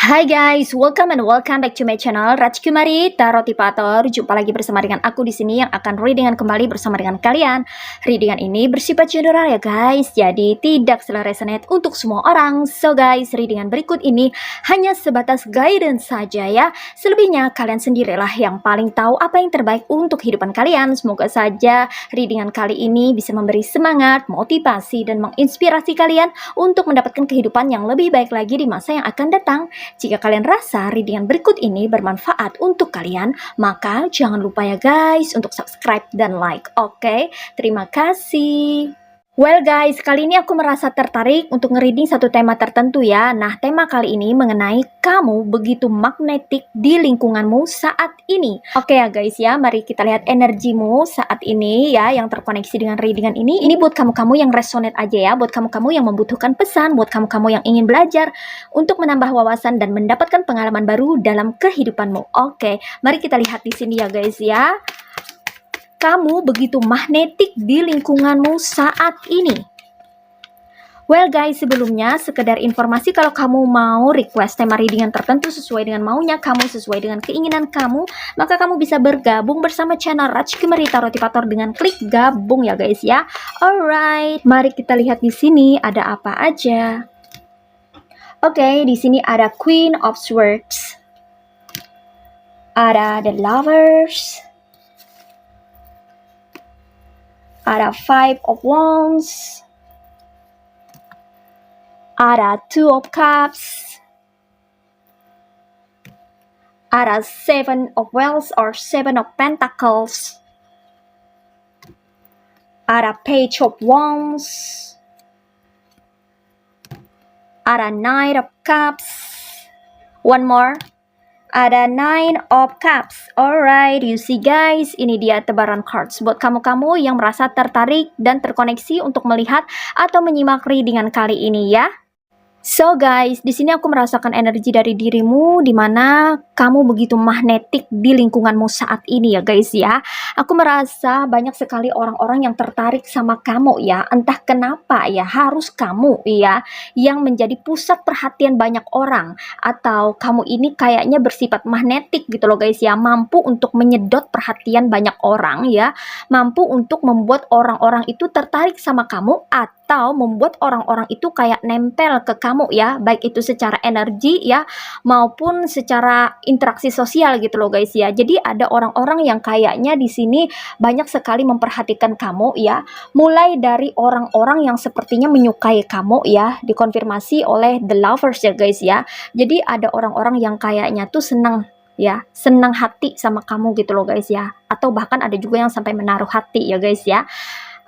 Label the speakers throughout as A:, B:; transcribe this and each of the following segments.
A: Hai guys, welcome back to my channel Rajkumari Tarotipator. Jumpa lagi bersama dengan aku di sini yang akan readingan kembali bersama dengan kalian. Readingan ini bersifat general ya guys, jadi tidak selalu resonate untuk semua orang. So guys, readingan berikut ini hanya sebatas guidance saja ya. Selebihnya kalian sendirilah yang paling tahu apa yang terbaik untuk kehidupan kalian. Semoga saja readingan kali ini bisa memberi semangat, motivasi, dan menginspirasi kalian untuk mendapatkan kehidupan yang lebih baik lagi di masa yang akan datang. Jika kalian rasa readingan berikut ini bermanfaat untuk kalian, maka jangan lupa ya guys untuk subscribe dan like. Oke, terima kasih. Well guys, kali ini aku merasa tertarik untuk nge-reading satu tema tertentu ya. Nah, tema kali ini mengenai kamu begitu magnetik di lingkunganmu saat ini. Oke ya guys ya, mari kita lihat energimu saat ini ya, yang terkoneksi dengan readingan ini. Ini buat kamu-kamu yang resonate aja ya, buat kamu-kamu yang membutuhkan pesan, buat kamu-kamu yang ingin belajar untuk menambah wawasan dan mendapatkan pengalaman baru dalam kehidupanmu. Oke, mari kita lihat di sini ya guys ya. Kamu begitu magnetik di lingkunganmu saat ini. Well guys, sebelumnya sekedar informasi, kalau kamu mau request tema readingan tertentu sesuai dengan maunya kamu, sesuai dengan keinginan kamu, maka kamu bisa bergabung bersama channel Rajkumari Tarotipator dengan klik gabung ya guys ya. Alright, mari kita lihat di sini ada apa aja. Oke, di sini ada Queen of Swords, ada The Lovers, ada Five of Wands, ada Two of Cups, ada Seven of Wands or Seven of Pentacles, ada Page of Wands, ada Knight of Cups, one more, ada Nine of Cups. Alright, you see guys, ini dia tebaran cards buat kamu-kamu yang merasa tertarik dan terkoneksi untuk melihat atau menyimak readingan kali ini ya. So guys, di sini aku merasakan energi dari dirimu di mana kamu begitu magnetik di lingkunganmu saat ini ya guys ya. Aku merasa banyak sekali orang-orang yang tertarik sama kamu ya. Entah kenapa ya, harus kamu ya yang menjadi pusat perhatian banyak orang, atau kamu ini kayaknya bersifat magnetik gitu loh guys ya, mampu untuk menyedot perhatian banyak orang ya, mampu untuk membuat orang-orang itu tertarik sama kamu atau membuat orang-orang itu kayak nempel ke kamu ya, baik itu secara energi ya maupun secara interaksi sosial gitu loh guys ya. Jadi ada orang-orang yang kayaknya di sini banyak sekali memperhatikan kamu ya, mulai dari orang-orang yang sepertinya menyukai kamu ya, dikonfirmasi oleh The Lovers ya guys ya. Jadi ada orang-orang yang kayaknya tuh senang ya, senang hati sama kamu gitu loh guys ya, atau bahkan ada juga yang sampai menaruh hati ya guys ya.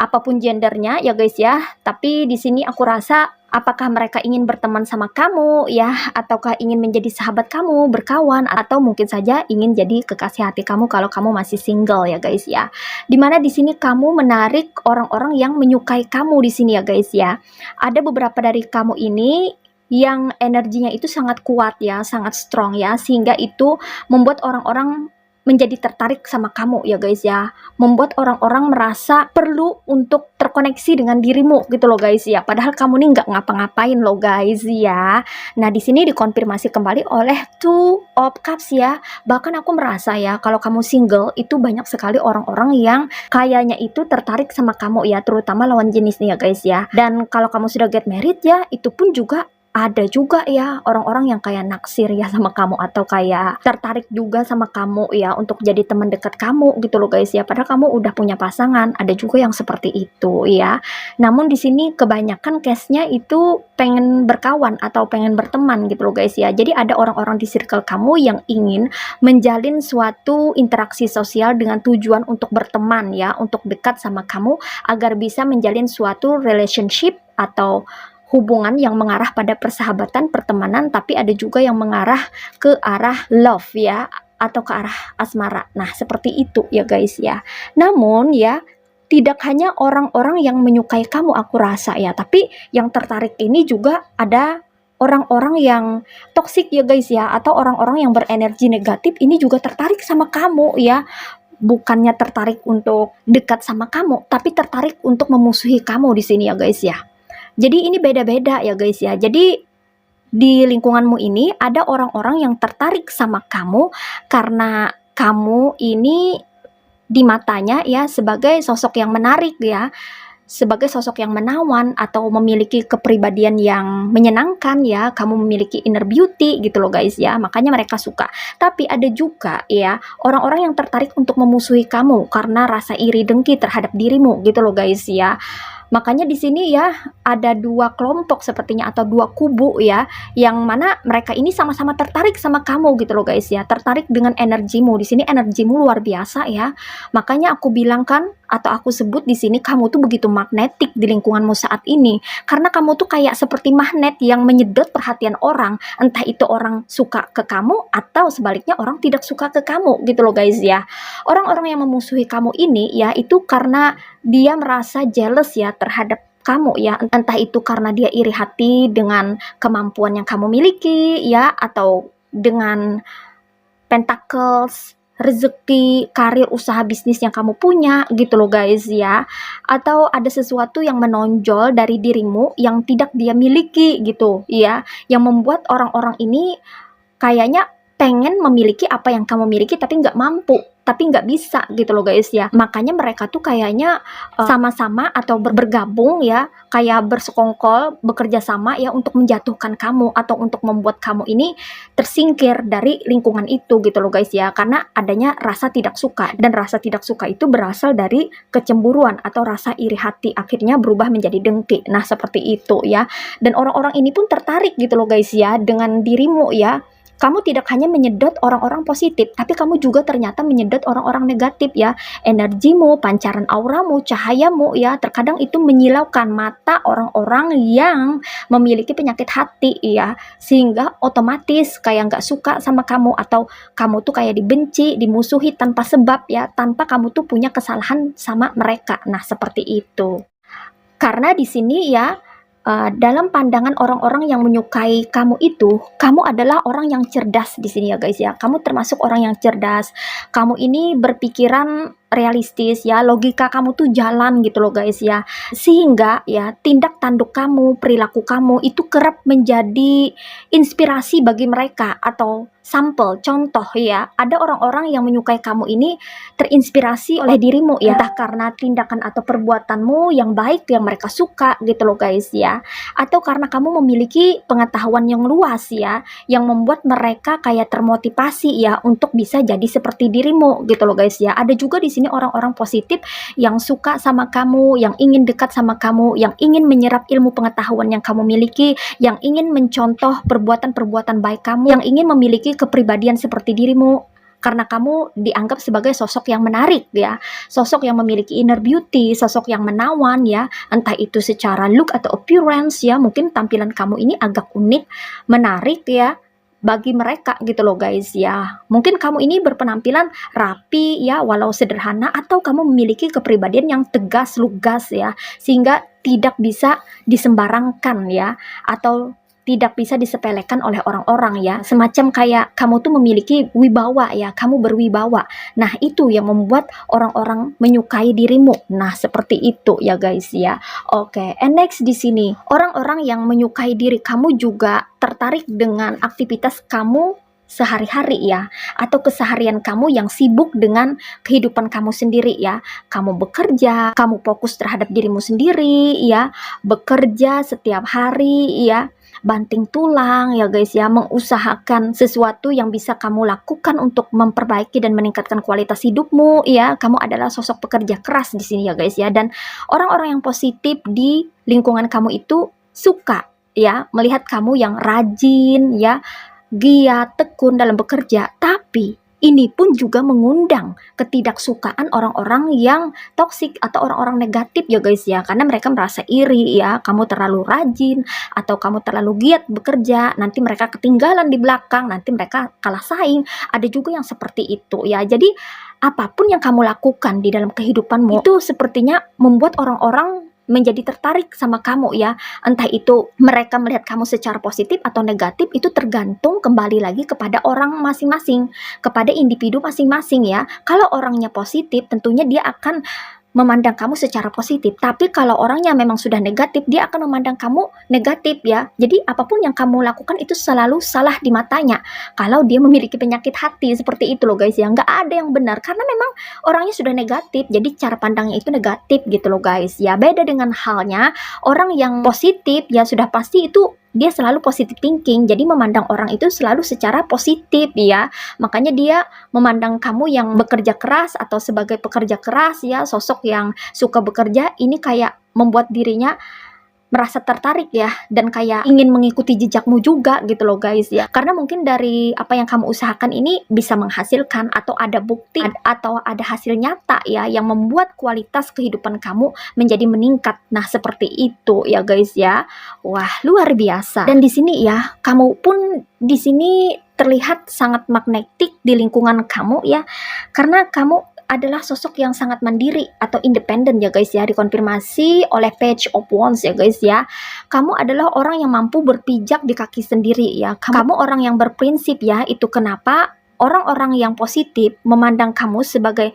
A: Apapun gendernya ya guys ya, tapi di sini aku rasa apakah mereka ingin berteman sama kamu ya, ataukah ingin menjadi sahabat kamu, berkawan, atau mungkin saja ingin jadi kekasih hati kamu kalau kamu masih single ya guys ya. Dimana di sini kamu menarik orang-orang yang menyukai kamu di sini ya guys ya. Ada beberapa dari kamu ini yang energinya itu sangat kuat ya, sangat strong ya, sehingga itu membuat orang-orang menjadi tertarik sama kamu ya guys ya, membuat orang-orang merasa perlu untuk terkoneksi dengan dirimu gitu loh guys ya, padahal kamu nih nggak ngapa-ngapain loh guys ya. Nah di sini dikonfirmasi kembali oleh Two of Cups ya. Bahkan aku merasa ya, kalau kamu single itu banyak sekali orang-orang yang kayaknya itu tertarik sama kamu ya, terutama lawan jenisnya ya guys ya. Dan kalau kamu sudah get married ya, itu pun juga ada juga ya orang-orang yang kayak naksir ya sama kamu, atau kayak tertarik juga sama kamu ya untuk jadi teman dekat kamu gitu loh guys ya, padahal kamu udah punya pasangan. Ada juga yang seperti itu ya. Namun di sini kebanyakan case-nya itu pengen berkawan atau pengen berteman gitu loh guys ya. Jadi ada orang-orang di circle kamu yang ingin menjalin suatu interaksi sosial dengan tujuan untuk berteman ya, untuk dekat sama kamu agar bisa menjalin suatu relationship atau hubungan yang mengarah pada persahabatan, pertemanan, tapi ada juga yang mengarah ke arah love ya, atau ke arah asmara. Nah, seperti itu ya guys ya. Namun ya, tidak hanya orang-orang yang menyukai kamu aku rasa ya, tapi yang tertarik ini juga ada orang-orang yang toksik ya guys ya, atau orang-orang yang berenergi negatif ini juga tertarik sama kamu ya. Bukannya tertarik untuk dekat sama kamu, tapi tertarik untuk memusuhi kamu di sini ya guys ya. Jadi ini beda-beda ya guys ya. Jadi di lingkunganmu ini ada orang-orang yang tertarik sama kamu karena kamu ini di matanya ya sebagai sosok yang menarik ya, sebagai sosok yang menawan atau memiliki kepribadian yang menyenangkan ya, kamu memiliki inner beauty gitu loh guys ya, makanya mereka suka. Tapi ada juga ya orang-orang yang tertarik untuk memusuhi kamu karena rasa iri dengki terhadap dirimu gitu loh guys ya. Makanya di sini ya ada dua kelompok sepertinya atau dua kubu ya, yang mana mereka ini sama-sama tertarik sama kamu gitu loh guys ya, tertarik dengan energimu. Di sini energimu luar biasa ya. Makanya aku bilang kan atau aku sebut di sini kamu tuh begitu magnetik di lingkunganmu saat ini, karena kamu tuh kayak seperti magnet yang menyedot perhatian orang, entah itu orang suka ke kamu atau sebaliknya orang tidak suka ke kamu gitu loh guys ya. Orang-orang yang memusuhi kamu ini ya itu karena dia merasa jealous ya terhadap kamu ya, entah itu karena dia iri hati dengan kemampuan yang kamu miliki ya, atau dengan pentacles, rezeki, karir, usaha bisnis yang kamu punya gitu loh guys ya, atau ada sesuatu yang menonjol dari dirimu yang tidak dia miliki gitu ya, yang membuat orang-orang ini kayaknya pengen memiliki apa yang kamu miliki tapi nggak mampu, tapi nggak bisa gitu loh guys ya. Makanya mereka tuh kayaknya sama-sama atau bergabung ya, kayak bersekongkol, bekerja sama ya untuk menjatuhkan kamu atau untuk membuat kamu ini tersingkir dari lingkungan itu gitu loh guys ya, karena adanya rasa tidak suka, dan rasa tidak suka itu berasal dari kecemburuan atau rasa iri hati, akhirnya berubah menjadi dengki. Nah seperti itu ya, dan orang-orang ini pun tertarik gitu loh guys ya dengan dirimu ya. Kamu tidak hanya menyedot orang-orang positif, tapi kamu juga ternyata menyedot orang-orang negatif ya. Energimu, pancaran auramu, cahayamu ya, terkadang itu menyilaukan mata orang-orang yang memiliki penyakit hati ya, sehingga otomatis kayak nggak suka sama kamu, atau kamu tuh kayak dibenci, dimusuhi tanpa sebab ya, tanpa kamu tuh punya kesalahan sama mereka. Nah seperti itu. Karena di sini ya, dalam pandangan orang-orang yang menyukai kamu itu, kamu adalah orang yang cerdas di sini ya guys ya. Kamu termasuk orang yang cerdas. Kamu ini berpikiran realistis ya, logika kamu tuh jalan gitu loh guys ya. Sehingga ya tindak tanduk kamu, perilaku kamu itu kerap menjadi inspirasi bagi mereka atau sampel, contoh ya. Ada orang-orang yang menyukai kamu ini terinspirasi oleh dirimu ya, entah karena tindakan atau perbuatanmu yang baik yang mereka suka gitu loh guys ya, atau karena kamu memiliki pengetahuan yang luas ya, yang membuat mereka kayak termotivasi ya untuk bisa jadi seperti dirimu gitu loh guys ya. Ada juga di sini orang-orang positif yang suka sama kamu, yang ingin dekat sama kamu, yang ingin menyerap ilmu pengetahuan yang kamu miliki, yang ingin mencontoh perbuatan-perbuatan baik kamu, yang ingin memiliki kepribadian seperti dirimu, karena kamu dianggap sebagai sosok yang menarik ya, sosok yang memiliki inner beauty, sosok yang menawan ya, entah itu secara look atau appearance ya, mungkin tampilan kamu ini agak unik, menarik ya bagi mereka gitu loh guys ya. Mungkin kamu ini berpenampilan rapi ya, walau sederhana, atau kamu memiliki kepribadian yang tegas, lugas ya, sehingga tidak bisa disembarangkan ya, atau tidak bisa disepelekan oleh orang-orang ya, semacam kayak kamu tuh memiliki wibawa ya, kamu berwibawa. Nah itu yang membuat orang-orang menyukai dirimu. Nah seperti itu ya guys ya. Oke, and next di sini orang-orang yang menyukai diri kamu juga tertarik dengan aktivitas kamu sehari-hari ya, atau keseharian kamu yang sibuk dengan kehidupan kamu sendiri ya. Kamu bekerja, kamu fokus terhadap dirimu sendiri ya, bekerja setiap hari ya, banting tulang ya guys ya, mengusahakan sesuatu yang bisa kamu lakukan untuk memperbaiki dan meningkatkan kualitas hidupmu ya. Kamu adalah sosok pekerja keras di sini ya guys ya, dan orang-orang yang positif di lingkungan kamu itu suka ya melihat kamu yang rajin ya, giat, tekun dalam bekerja. Tapi ini pun juga mengundang ketidaksukaan orang-orang yang toksik atau orang-orang negatif ya guys ya, karena mereka merasa iri ya, kamu terlalu rajin atau kamu terlalu giat bekerja, nanti mereka ketinggalan di belakang, nanti mereka kalah saing. Ada juga yang seperti itu ya. Jadi apapun yang kamu lakukan di dalam kehidupanmu itu sepertinya membuat orang-orang menjadi tertarik sama kamu ya. Entah itu mereka melihat kamu secara positif atau negatif, itu tergantung kembali lagi kepada orang masing-masing, kepada individu masing-masing ya. Kalau orangnya positif, tentunya dia akan memandang kamu secara positif. Tapi kalau orangnya memang sudah negatif, dia akan memandang kamu negatif ya. Jadi apapun yang kamu lakukan itu selalu salah di matanya. Kalau dia memiliki penyakit hati seperti itu loh guys ya, nggak ada yang benar karena memang orangnya sudah negatif. Jadi cara pandangnya itu negatif gitu loh guys ya. Beda dengan halnya orang yang positif ya, sudah pasti itu dia selalu positive thinking, jadi memandang orang itu selalu secara positif ya. Makanya dia memandang kamu yang bekerja keras atau sebagai pekerja keras ya, sosok yang suka bekerja, ini kayak membuat dirinya merasa tertarik ya, dan kayak ingin mengikuti jejakmu juga gitu loh guys ya. Karena mungkin dari apa yang kamu usahakan ini bisa menghasilkan, atau ada bukti atau ada hasil nyata ya yang membuat kualitas kehidupan kamu menjadi meningkat. Nah, seperti itu ya guys ya. Wah, luar biasa. Dan di sini ya, kamu pun di sini terlihat sangat magnetik di lingkungan kamu ya. Karena kamu adalah sosok yang sangat mandiri atau independen ya guys ya, dikonfirmasi oleh Page of Wands ya guys ya. Kamu adalah orang yang mampu berpijak di kaki sendiri ya. Kamu orang yang berprinsip ya. Itu kenapa orang-orang yang positif memandang kamu sebagai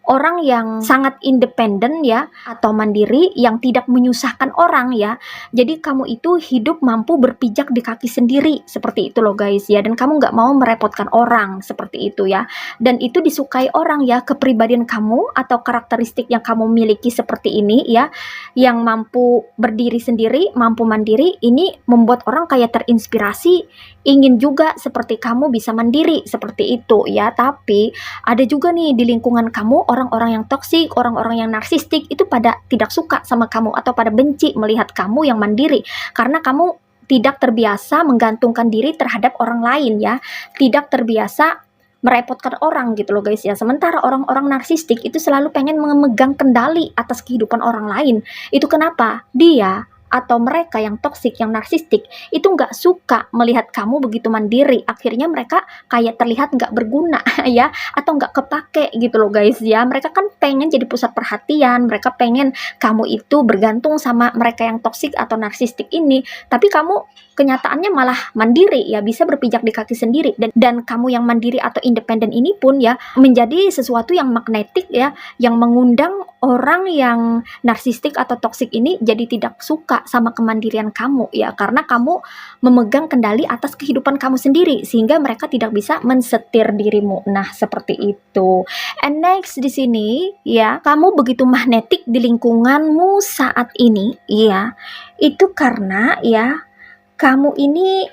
A: orang yang sangat independen ya, atau mandiri yang tidak menyusahkan orang ya. Jadi kamu itu hidup mampu berpijak di kaki sendiri seperti itu loh guys ya. Dan kamu nggak mau merepotkan orang seperti itu ya. Dan itu disukai orang ya, kepribadian kamu atau karakteristik yang kamu miliki seperti ini ya, yang mampu berdiri sendiri, mampu mandiri, ini membuat orang kayak terinspirasi, ingin juga seperti kamu bisa mandiri seperti itu ya. Tapi ada juga nih di lingkungan kamu orang-orang yang toksik, orang-orang yang narsistik, itu pada tidak suka sama kamu atau pada benci melihat kamu yang mandiri karena kamu tidak terbiasa menggantungkan diri terhadap orang lain ya, tidak terbiasa merepotkan orang gitu loh guys ya. Sementara orang-orang narsistik itu selalu pengen memegang kendali atas kehidupan orang lain. Itu kenapa dia atau mereka yang toksik, yang narsistik itu nggak suka melihat kamu begitu mandiri. Akhirnya mereka kayak terlihat nggak berguna ya, atau nggak kepake gitu loh guys ya. Mereka kan pengen jadi pusat perhatian, mereka pengen kamu itu bergantung sama mereka yang toksik atau narsistik ini. Tapi kamu kenyataannya malah mandiri ya, bisa berpijak di kaki sendiri. Dan kamu yang mandiri atau independen ini pun ya menjadi sesuatu yang magnetik ya, yang mengundang orang yang narsistik atau toksik ini jadi tidak suka sama kemandirian kamu ya, karena kamu memegang kendali atas kehidupan kamu sendiri sehingga mereka tidak bisa mensetir dirimu. Nah, seperti itu. And next di sini ya, kamu begitu magnetik di lingkunganmu saat ini ya. Itu karena ya kamu ini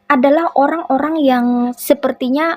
A: adalah orang-orang yang sepertinya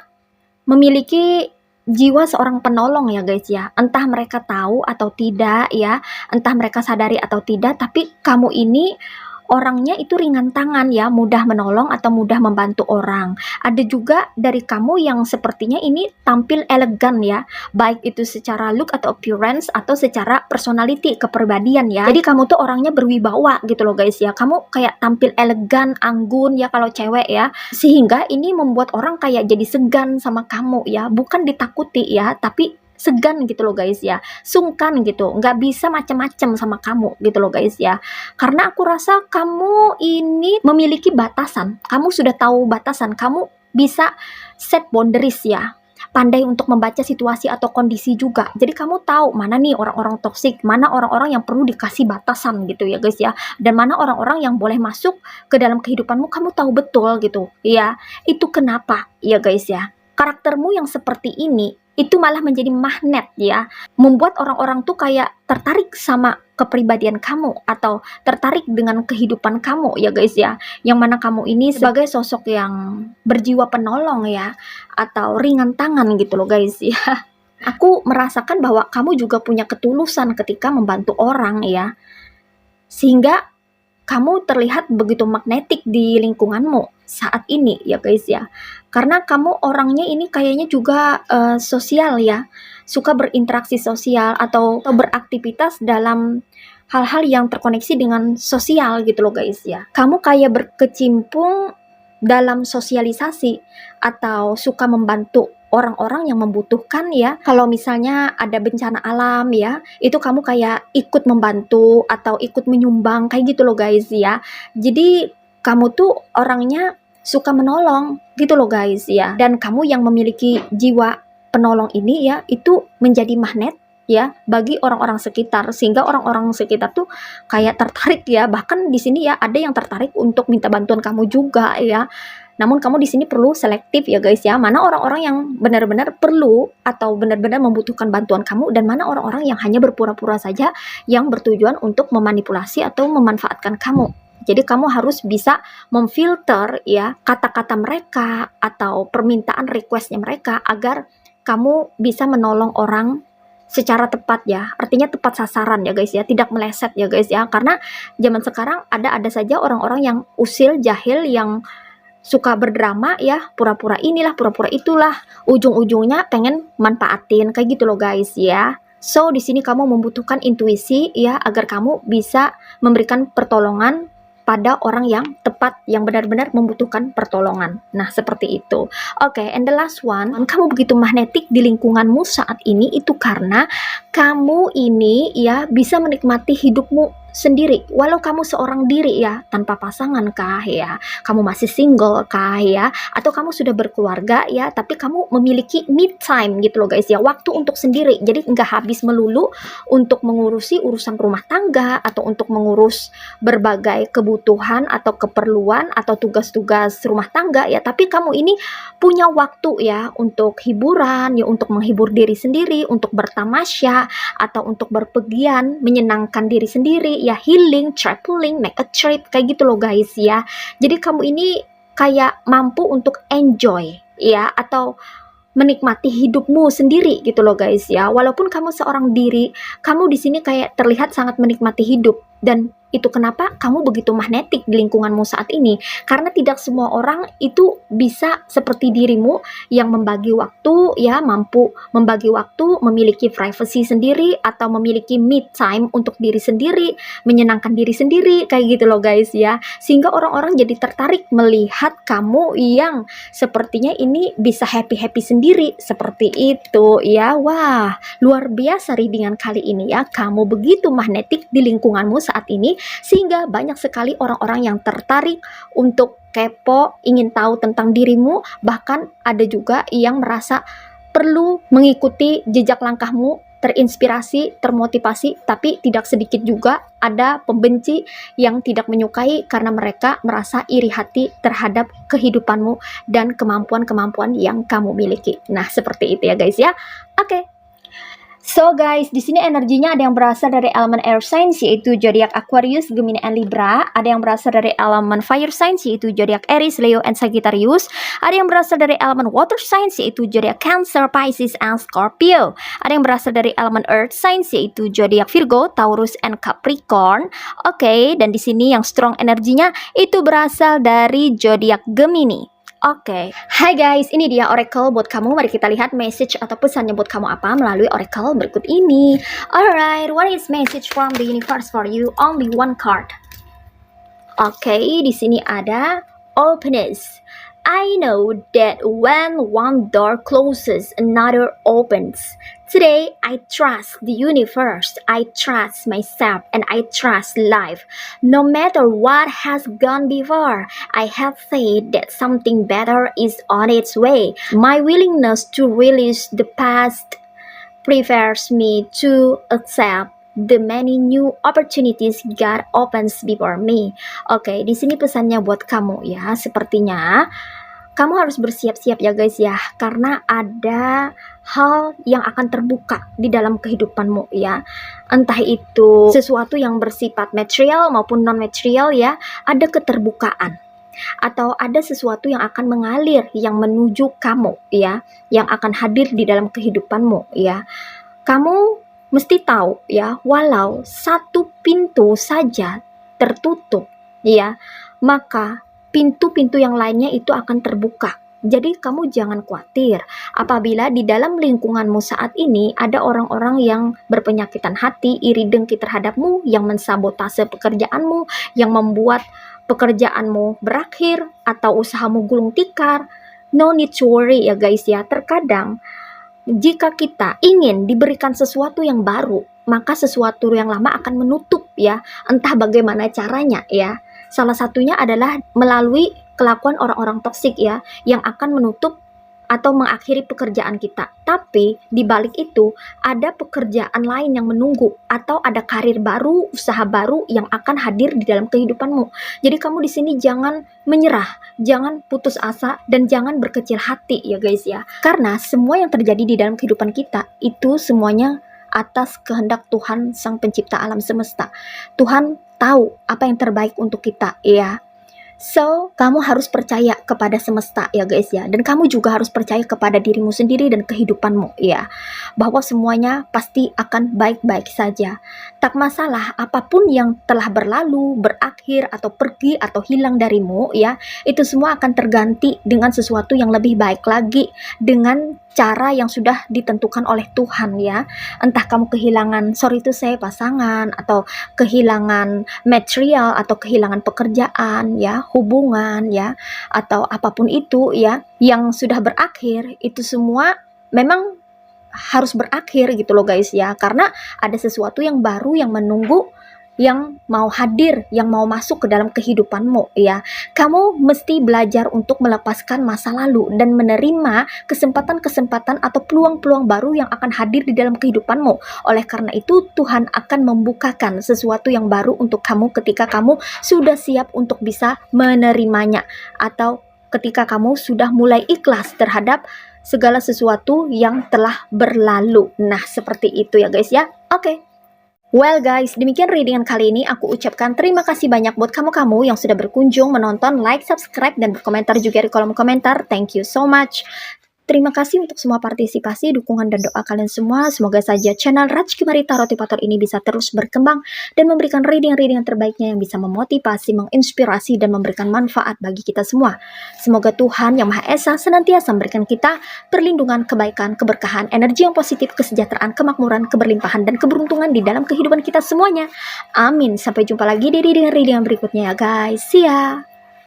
A: memiliki jiwa seorang penolong ya guys ya. Entah mereka tahu atau tidak ya, entah mereka sadari atau tidak, tapi kamu ini orangnya itu ringan tangan ya, mudah menolong atau mudah membantu orang. Ada juga dari kamu yang sepertinya ini tampil elegan ya, baik itu secara look atau appearance atau secara personality, kepribadian ya. Jadi kamu tuh orangnya berwibawa gitu loh guys ya. Kamu kayak tampil elegan, anggun ya kalau cewek ya. Sehingga ini membuat orang kayak jadi segan sama kamu ya. Bukan ditakuti ya, tapi segan gitu loh guys ya, sungkan gitu, nggak bisa macam-macam sama kamu gitu loh guys ya. Karena aku rasa kamu ini memiliki batasan, kamu sudah tahu batasan, kamu bisa set boundaries ya, pandai untuk membaca situasi atau kondisi juga. Jadi kamu tahu mana nih orang-orang toksik, mana orang-orang yang perlu dikasih batasan gitu ya guys ya, dan mana orang-orang yang boleh masuk ke dalam kehidupanmu, kamu tahu betul gitu ya. Itu kenapa ya guys ya, karaktermu yang seperti ini itu malah menjadi magnet ya, membuat orang-orang tuh kayak tertarik sama kepribadian kamu atau tertarik dengan kehidupan kamu ya guys ya, yang mana kamu ini sebagai sosok yang berjiwa penolong ya, atau ringan tangan gitu loh guys ya. Aku merasakan bahwa kamu juga punya ketulusan ketika membantu orang ya, sehingga kamu terlihat begitu magnetik di lingkunganmu saat ini ya guys ya. Karena kamu orangnya ini kayaknya juga sosial ya, suka berinteraksi sosial atau beraktivitas dalam hal-hal yang terkoneksi dengan sosial gitu loh guys ya. Kamu kayak berkecimpung dalam sosialisasi atau suka membantu orang-orang yang membutuhkan ya. Kalau misalnya ada bencana alam ya, itu kamu kayak ikut membantu atau ikut menyumbang kayak gitu loh guys ya. Jadi kamu tuh orangnya suka menolong gitu loh guys ya. Dan kamu yang memiliki jiwa penolong ini ya, itu menjadi magnet ya bagi orang-orang sekitar, sehingga orang-orang sekitar tuh kayak tertarik ya. Bahkan di sini ya ada yang tertarik untuk minta bantuan kamu juga ya. Namun kamu di sini perlu selektif ya guys ya, mana orang-orang yang benar-benar perlu atau benar-benar membutuhkan bantuan kamu, dan mana orang-orang yang hanya berpura-pura saja yang bertujuan untuk memanipulasi atau memanfaatkan kamu. Jadi kamu harus bisa memfilter ya kata-kata mereka atau permintaan requestnya mereka agar kamu bisa menolong orang secara tepat ya, artinya tepat sasaran ya guys ya, tidak meleset ya guys ya. Karena zaman sekarang ada saja orang-orang yang usil, jahil, yang suka berdrama ya, pura-pura inilah, pura-pura itulah, ujung-ujungnya pengen manfaatin kayak gitu loh guys ya. So di sini kamu membutuhkan intuisi ya agar kamu bisa memberikan pertolongan pada orang yang tepat, yang benar-benar membutuhkan pertolongan. Nah, seperti itu. Oke, and the last one, kamu begitu magnetik di lingkunganmu saat ini itu karena kamu ini ya bisa menikmati hidupmu sendiri, walau kamu seorang diri ya, tanpa pasangan kah ya, kamu masih single kah ya, atau kamu sudah berkeluarga ya, tapi kamu memiliki me time gitu loh guys ya, waktu untuk sendiri. Jadi nggak habis melulu untuk mengurusi urusan rumah tangga atau untuk mengurus berbagai kebutuhan atau keperluan atau tugas-tugas rumah tangga ya, tapi kamu ini punya waktu ya untuk hiburan ya, untuk menghibur diri sendiri, untuk bertamasya atau untuk berpergian menyenangkan diri sendiri ya, healing, traveling, make a trip kayak gitu loh guys ya. Jadi kamu ini kayak mampu untuk enjoy ya, atau menikmati hidupmu sendiri gitu loh guys ya. Walaupun kamu seorang diri, kamu di sini kayak terlihat sangat menikmati hidup. Dan itu kenapa kamu begitu magnetik di lingkunganmu saat ini, karena tidak semua orang itu bisa seperti dirimu yang membagi waktu ya, mampu membagi waktu, memiliki privacy sendiri atau memiliki me time untuk diri sendiri, menyenangkan diri sendiri kayak gitu loh guys ya. Sehingga orang-orang jadi tertarik melihat kamu yang sepertinya ini bisa happy-happy sendiri seperti itu ya. Wah, luar biasa readingan kali ini ya. Kamu begitu magnetik di lingkunganmu saat ini, sehingga banyak sekali orang-orang yang tertarik untuk kepo, ingin tahu tentang dirimu. Bahkan ada juga yang merasa perlu mengikuti jejak langkahmu, terinspirasi, termotivasi. Tapi tidak sedikit juga ada pembenci yang tidak menyukai karena mereka merasa iri hati terhadap kehidupanmu dan kemampuan-kemampuan yang kamu miliki. Nah, seperti itu ya guys ya. Oke. So guys, di sini energinya ada yang berasal dari elemen air signs yaitu zodiak Aquarius, Gemini, and Libra. Ada yang berasal dari elemen fire signs yaitu zodiak Aries, Leo, and Sagittarius. Ada yang berasal dari elemen water signs yaitu zodiak Cancer, Pisces, and Scorpio. Ada yang berasal dari elemen earth signs yaitu zodiak Virgo, Taurus, and Capricorn. Oke, dan di sini yang strong energinya itu berasal dari zodiak Gemini. Oke, hai guys, ini dia oracle buat kamu. Mari kita lihat message atau pesannya buat kamu apa melalui oracle berikut ini. Alright, what is message from the universe for you? Only one card. Oke, di sini ada openness. I know that when one door closes, another opens. Today, I trust the universe, I trust myself, and I trust life. No matter what has gone before, I have faith that something better is on its way. My willingness to release the past prepares me to accept the many new opportunities God opens before me. Oke, di sini pesannya buat kamu ya. Sepertinya kamu harus bersiap-siap ya guys ya, karena ada hal yang akan terbuka di dalam kehidupanmu ya. Entah itu sesuatu yang bersifat material maupun non-material ya, ada keterbukaan. Atau ada sesuatu yang akan mengalir, yang menuju kamu ya, yang akan hadir di dalam kehidupanmu ya. Kamu mesti tahu ya, walau satu pintu saja tertutup ya, maka pintu-pintu yang lainnya itu akan terbuka. Jadi kamu jangan khawatir apabila di dalam lingkunganmu saat ini ada orang-orang yang berpenyakitan hati, iri dengki terhadapmu, yang mensabotase pekerjaanmu, yang membuat pekerjaanmu berakhir atau usahamu gulung tikar. No need to worry ya guys ya. Terkadang jika kita ingin diberikan sesuatu yang baru, maka sesuatu yang lama akan menutup ya. Entah bagaimana caranya ya. Salah satunya adalah melalui kelakuan orang-orang toksik ya, yang akan menutup atau mengakhiri pekerjaan kita. Tapi di balik itu ada pekerjaan lain yang menunggu, atau ada karir baru, usaha baru yang akan hadir di dalam kehidupanmu. Jadi kamu di sini jangan menyerah, jangan putus asa, dan jangan berkecil hati ya guys ya. Karena semua yang terjadi di dalam kehidupan kita itu semuanya atas kehendak Tuhan Sang Pencipta alam semesta. Tuhan tahu apa yang terbaik untuk kita ya. So, kamu harus percaya kepada semesta ya guys ya. Dan kamu juga harus percaya kepada dirimu sendiri dan kehidupanmu ya. Bahwa semuanya pasti akan baik-baik saja. Tak masalah apapun yang telah berlalu, berakhir, atau pergi, atau hilang darimu ya. Itu semua akan terganti dengan sesuatu yang lebih baik lagi. Dengan cara yang sudah ditentukan oleh Tuhan ya. Entah kamu kehilangan, sorry to say, pasangan, atau kehilangan material, atau kehilangan pekerjaan ya, hubungan ya, atau apapun itu ya, yang sudah berakhir, itu semua memang harus berakhir gitu loh guys ya. Karena ada sesuatu yang baru yang menunggu, yang mau hadir, yang mau masuk ke dalam kehidupanmu ya. Kamu mesti belajar untuk melepaskan masa lalu dan menerima kesempatan-kesempatan atau peluang-peluang baru yang akan hadir di dalam kehidupanmu. Oleh karena itu Tuhan akan membukakan sesuatu yang baru untuk kamu ketika kamu sudah siap untuk bisa menerimanya, atau ketika kamu sudah mulai ikhlas terhadap segala sesuatu yang telah berlalu. Nah, seperti itu ya guys ya. Oke. Well guys, demikian readingan kali ini. Aku ucapkan terima kasih banyak buat kamu-kamu yang sudah berkunjung, menonton, like, subscribe, dan berkomentar juga di kolom komentar. Thank you so much. Terima kasih untuk semua partisipasi, dukungan, dan doa kalian semua. Semoga saja channel Rajki Marita Rotipator ini bisa terus berkembang dan memberikan reading-reading terbaiknya yang bisa memotivasi, menginspirasi, dan memberikan manfaat bagi kita semua. Semoga Tuhan Yang Maha Esa senantiasa memberikan kita perlindungan, kebaikan, keberkahan, energi yang positif, kesejahteraan, kemakmuran, keberlimpahan, dan keberuntungan di dalam kehidupan kita semuanya. Amin. Sampai jumpa lagi di reading-reading berikutnya ya guys. See ya!